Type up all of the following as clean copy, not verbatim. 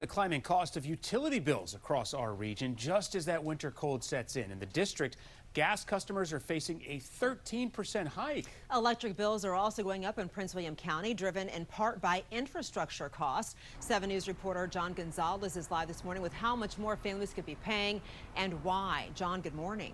The climbing cost of utility bills across our region just as that winter cold sets in. In the district, gas customers are facing a 13% hike. Electric bills are also going up in Prince William County, driven in part by infrastructure costs. 7 News reporter John Gonzalez is live this morning with how much more families could be paying and why. John, good morning.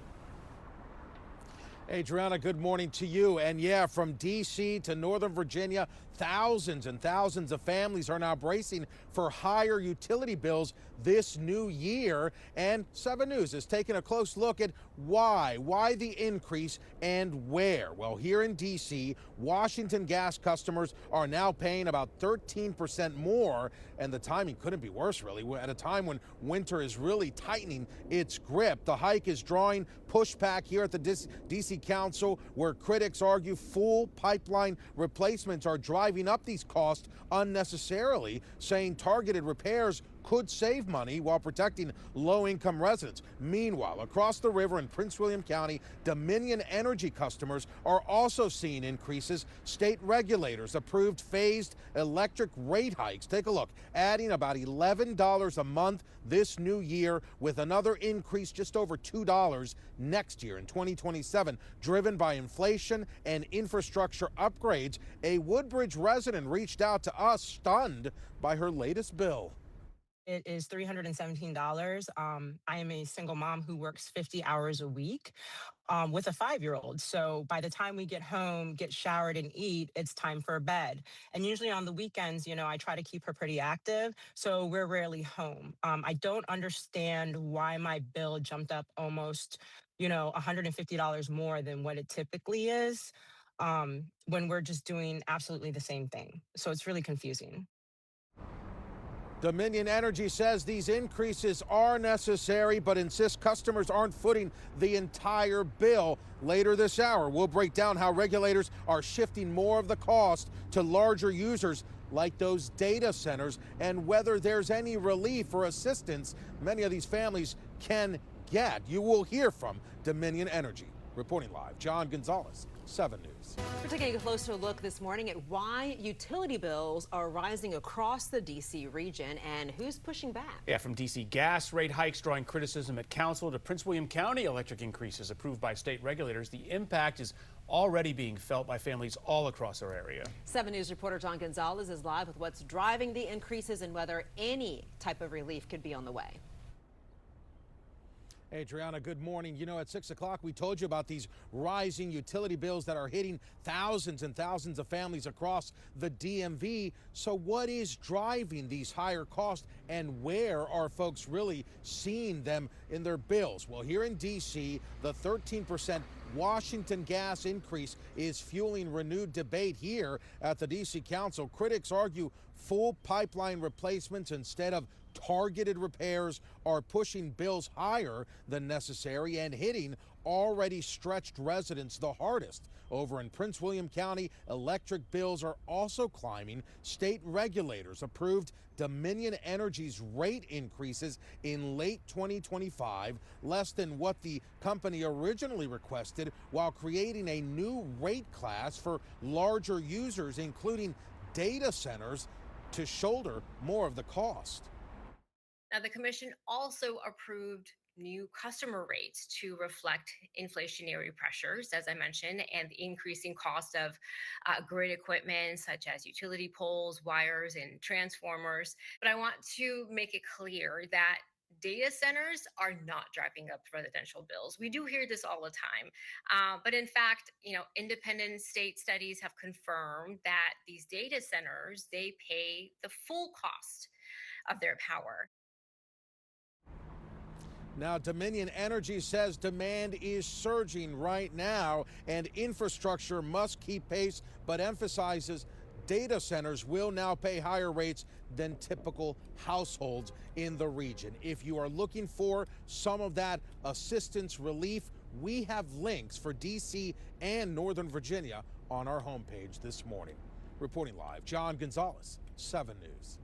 Adriana, good morning to you. And yeah, from D.C. to Northern Virginia, thousands and thousands of families are now bracing for higher utility bills this new year. And 7 News is taking a close look at why the increase and where. Well, here in D.C., Washington gas customers are now paying about 13% more. And the timing couldn't be worse, really, at a time when winter is really tightening its grip. The hike is drawing pushback here at the D.C. Council, where critics argue full pipeline replacements are driving up these costs unnecessarily, saying targeted repairs could save money while protecting low-income residents. Meanwhile, across the river in Prince William County, Dominion Energy customers are also seeing increases. State regulators approved phased electric rate hikes. Take a look, adding about $11 a month this new year, with another increase just over $2 next year in 2027, driven by inflation and infrastructure upgrades. A Woodbridge resident reached out to us, stunned by her latest bill. It is $317. I am a single mom who works 50 hours a week with a 5-year-old. So by the time we get home, get showered and eat, it's time for bed. And usually on the weekends, I try to keep her pretty active. So we're rarely home. I don't understand why my bill jumped up almost, $150 more than what it typically is when we're just doing absolutely the same thing. So it's really confusing. Dominion Energy says these increases are necessary, but insists customers aren't footing the entire bill. Later this hour, we'll break down how regulators are shifting more of the cost to larger users like those data centers, and whether there's any relief or assistance many of these families can get. You will hear from Dominion Energy. Reporting live, John Gonzalez, 7 News. We're taking a closer look this morning at why utility bills are rising across the D.C. region and who's pushing back. Yeah, from D.C. gas rate hikes drawing criticism at council to Prince William County electric increases approved by state regulators, the impact is already being felt by families all across our area. 7 News reporter John Gonzalez is live with what's driving the increases and whether any type of relief could be on the way. Adriana, good morning. At 6 o'clock, we told you about these rising utility bills that are hitting thousands and thousands of families across the DMV. So what is driving these higher costs, and where are folks really seeing them in their bills? Well, here in D.C., the 13% Washington gas increase is fueling renewed debate here at the D.C. Council. Critics argue full pipeline replacements instead of targeted repairs are pushing bills higher than necessary and hitting already stretched residents the hardest. Over in Prince William County, electric bills are also climbing. State regulators approved Dominion Energy's rate increases in late 2025, less than what the company originally requested, while creating a new rate class for larger users, including data centers, to shoulder more of the cost. Now, the commission also approved new customer rates to reflect inflationary pressures, as I mentioned, and the increasing cost of grid equipment such as utility poles, wires, and transformers. But I want to make it clear that data centers are not driving up residential bills. We do hear this all the time. But in fact, independent state studies have confirmed that these data centers, they pay the full cost of their power. Now, Dominion Energy says demand is surging right now and infrastructure must keep pace, but emphasizes data centers will now pay higher rates than typical households in the region. If you are looking for some of that assistance relief, we have links for D.C. and Northern Virginia on our homepage this morning. Reporting live, John Gonzalez, 7 News.